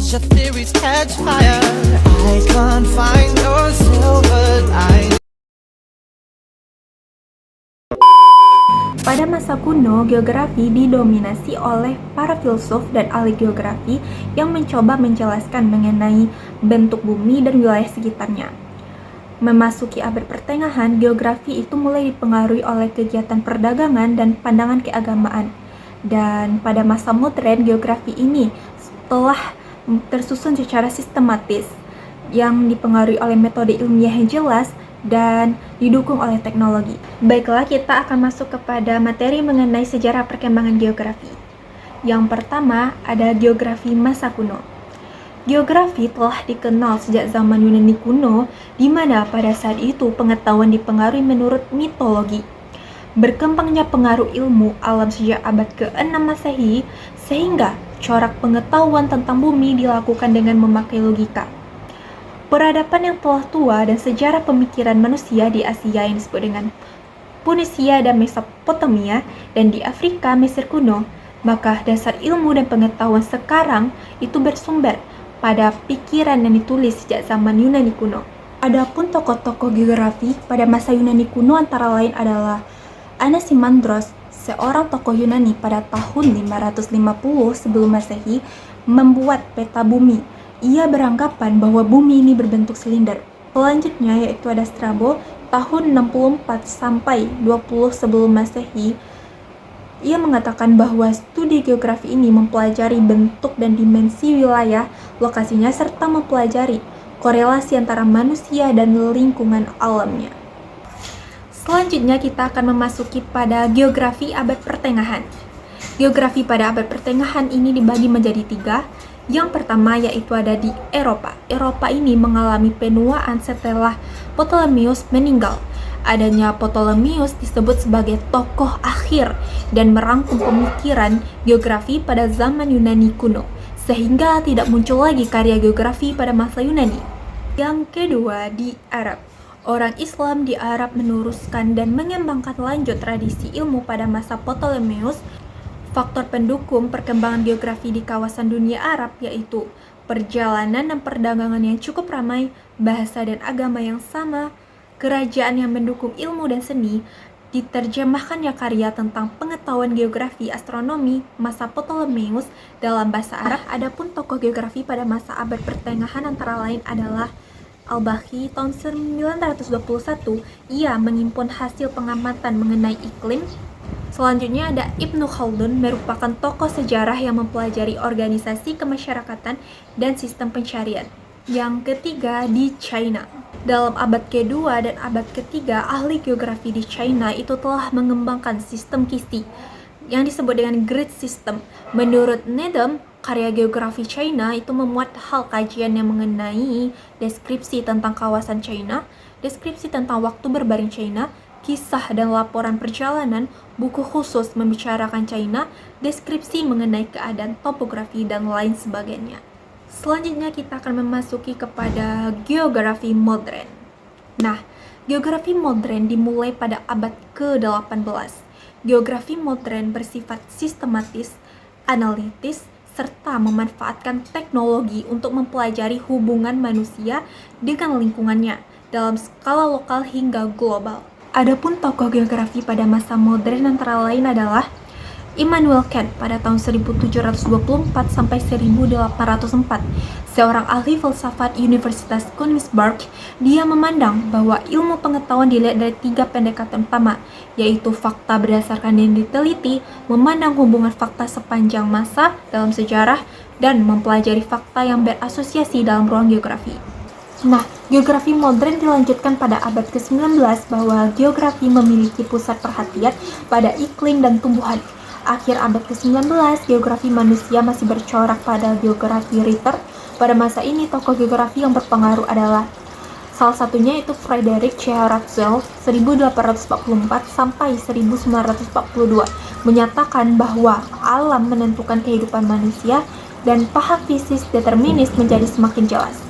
Watch your theories catch fire. I can't find your silver lining. Pada masa kuno, geografi didominasi oleh para filsuf dan ahli geografi yang mencoba menjelaskan mengenai bentuk bumi dan wilayah sekitarnya. Memasuki abad pertengahan, geografi itu mulai dipengaruhi oleh kegiatan perdagangan dan pandangan keagamaan. Dan pada masa modern, geografi ini telah tersusun secara sistematis yang dipengaruhi oleh metode ilmiah yang jelas dan didukung oleh teknologi. Baiklah, kita akan masuk kepada materi mengenai sejarah perkembangan geografi. Yang pertama ada geografi masa kuno. Geografi telah dikenal sejak zaman Yunani kuno, di mana pada saat itu pengetahuan dipengaruhi menurut mitologi. Berkembangnya pengaruh ilmu alam sejak abad ke-6 Masehi, sehingga corak pengetahuan tentang bumi dilakukan dengan memakai logika. Peradaban yang telah tua dan sejarah pemikiran manusia di Asia yang disebut dengan Phoenicia dan Mesopotamia, dan di Afrika Mesir kuno, maka dasar ilmu dan pengetahuan sekarang itu bersumber pada pikiran yang ditulis sejak zaman Yunani kuno. Adapun tokoh-tokoh geografi pada masa Yunani kuno antara lain adalah Anaximandros, seorang tokoh Yunani pada tahun 550 sebelum Masehi, membuat peta bumi. Ia beranggapan bahwa bumi ini berbentuk silinder. Selanjutnya yaitu ada Strabo, tahun 64 sampai 20 sebelum Masehi. Ia mengatakan bahwa studi geografi ini mempelajari bentuk dan dimensi wilayah, lokasinya, serta mempelajari korelasi antara manusia dan lingkungan alamnya. Selanjutnya kita akan memasuki pada geografi abad pertengahan. Geografi pada abad pertengahan ini dibagi menjadi 3. Yang pertama yaitu ada di Eropa. Eropa ini mengalami penuaan setelah Ptolemeus meninggal. Adanya Ptolemeus disebut sebagai tokoh akhir dan merangkum pemikiran geografi pada zaman Yunani kuno, sehingga tidak muncul lagi karya geografi pada masa Yunani. Yang kedua di Arab. Orang Islam di Arab meneruskan dan mengembangkan lanjut tradisi ilmu pada masa Ptolemeus. Faktor pendukung perkembangan geografi di kawasan dunia Arab yaitu perjalanan dan perdagangan yang cukup ramai, bahasa dan agama yang sama, kerajaan yang mendukung ilmu dan seni, diterjemahkannya karya tentang pengetahuan geografi astronomi masa Ptolemeus dalam bahasa Arab. Adapun tokoh geografi pada masa abad pertengahan antara lain adalah Al-Bakhi. Tahun 921 ia menghimpun hasil pengamatan mengenai iklim. Selanjutnya ada Ibnu Khaldun, merupakan tokoh sejarah yang mempelajari organisasi kemasyarakatan dan sistem pencarian. Yang ketiga di China. Dalam abad kedua dan abad ketiga, ahli geografi di China itu telah mengembangkan sistem kisti yang disebut dengan grid system. Menurut Needham, karya geografi China itu memuat hal kajian yang mengenai deskripsi tentang kawasan China, deskripsi tentang waktu berbaring China, kisah dan laporan perjalanan, buku khusus membicarakan China, deskripsi mengenai keadaan topografi, dan lain sebagainya. Selanjutnya kita akan memasuki kepada geografi modern. Nah, geografi modern dimulai pada abad ke-18. Geografi modern bersifat sistematis, analitis, serta memanfaatkan teknologi untuk mempelajari hubungan manusia dengan lingkungannya dalam skala lokal hingga global. Adapun tokoh geografi pada masa modern antara lain adalah Immanuel Kant pada tahun 1724 sampai 1804, seorang ahli filsafat Universitas Königsberg. Dia memandang bahwa ilmu pengetahuan dilihat dari 3 pendekatan utama, yaitu fakta berdasarkan yang diteliti, memandang hubungan fakta sepanjang masa dalam sejarah, dan mempelajari fakta yang berasosiasi dalam ruang geografi. Nah, geografi modern dilanjutkan pada abad ke-19 bahwa geografi memiliki pusat perhatian pada iklim dan tumbuhan. Akhir abad ke-19, geografi manusia masih bercorak pada geografi Ritter. Pada masa ini, tokoh geografi yang berpengaruh adalah salah satunya itu Frederick C. Ratzel 1844 sampai 1942, menyatakan bahwa alam menentukan kehidupan manusia dan paham fisis determinis menjadi semakin jelas.